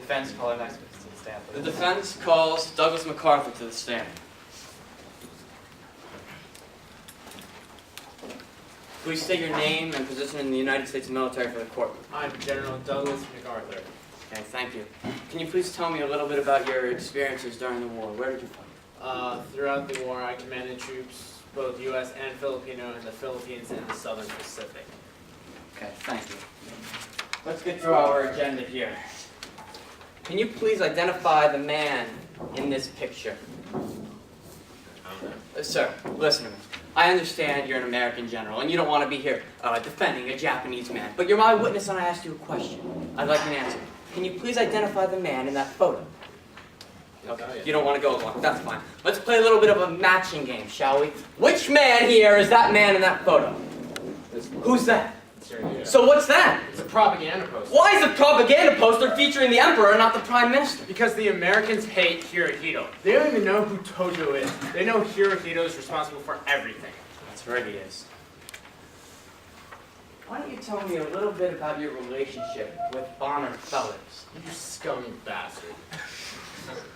defense calling experts to the stand. The defense calls Douglas MacArthur to the stand. Please state your name and position in the United States military for the court. I'm General Douglas MacArthur. Okay, thank you. Can you please tell me a little bit about your experiences during the war? Where did you fight? Throughout the war, I commanded troops, both U.S. and Filipino, in the Philippines and the Southern Pacific. Okay, thank you. Let's get through our agenda here. Can you please identify the man in this picture? Sir, listen to me. I understand you're an American general and you don't want to be here defending a Japanese man, but you're my witness and I asked you a question. I'd like an answer. Can you please identify the man in that photo? Okay, you don't want to go along. That's fine. Let's play a little bit of a matching game, shall we? Which man here is that man in that photo? Who's that? So what's that? It's a propaganda poster. Why is a propaganda poster featuring the emperor and not the prime minister? Because the Americans hate Hirohito. They don't even know who Tojo is. They know Hirohito is responsible for everything. That's right, he is. Why don't you tell me a little bit about your relationship with Bonner Fellows? You scummy bastard.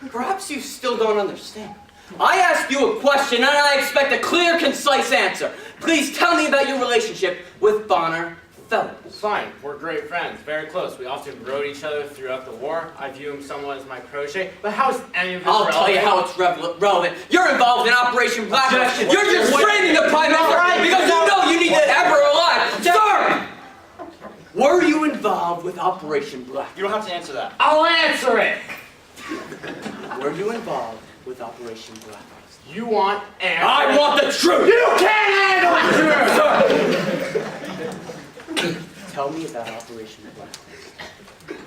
Perhaps you still don't understand. I asked you a question and I expect a clear, concise answer. Please tell me about your relationship with Bonner Fellows. Fine, we're great friends, very close. We often rode each other throughout the war. I view him somewhat as my protege, but how is any of this I'll relevant? tell you how it's relevant. You're involved in Operation Black Hawk. Objection. You're just framing the prime minister because you know you need the emperor alive. Sir! Were you involved with Operation Black Hawk? You don't have to answer that. I'll answer it! Were you involved with Operation Black Hawk? You want answers? I want the truth! You can't handle the truth! Tell me about Operation Black Hawk.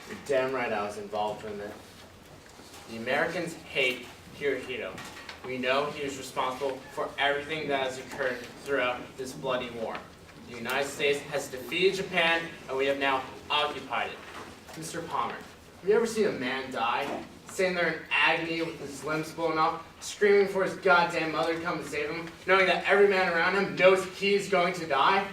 You're damn right I was involved in it. The Americans hate Hirohito. We know he was responsible for everything that has occurred throughout this bloody war. The United States has defeated Japan, and we have now occupied it. Mr. Palmer, have you ever seen a man die? Sitting there in agony with his limbs blown off, screaming for his goddamn mother to come and save him, knowing that every man around him knows he's going to die?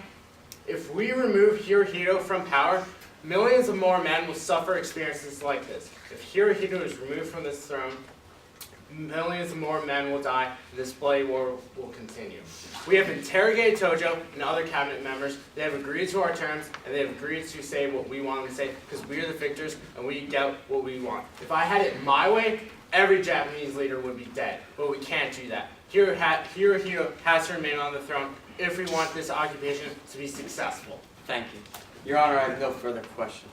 If we remove Hirohito from power, millions of more men will suffer experiences like this. If Hirohito is removed from this throne, millions of more men will die, and this bloody war will continue. We have interrogated Tojo and other cabinet members. They have agreed to our terms, and they have agreed to say what we want them to say, because we are the victors, and we get what we want. If I had it my way, every Japanese leader would be dead, but we can't do that. Hirohito has to remain on the throne if we want this occupation to be successful. Thank you. Your Honor, I have no further questions.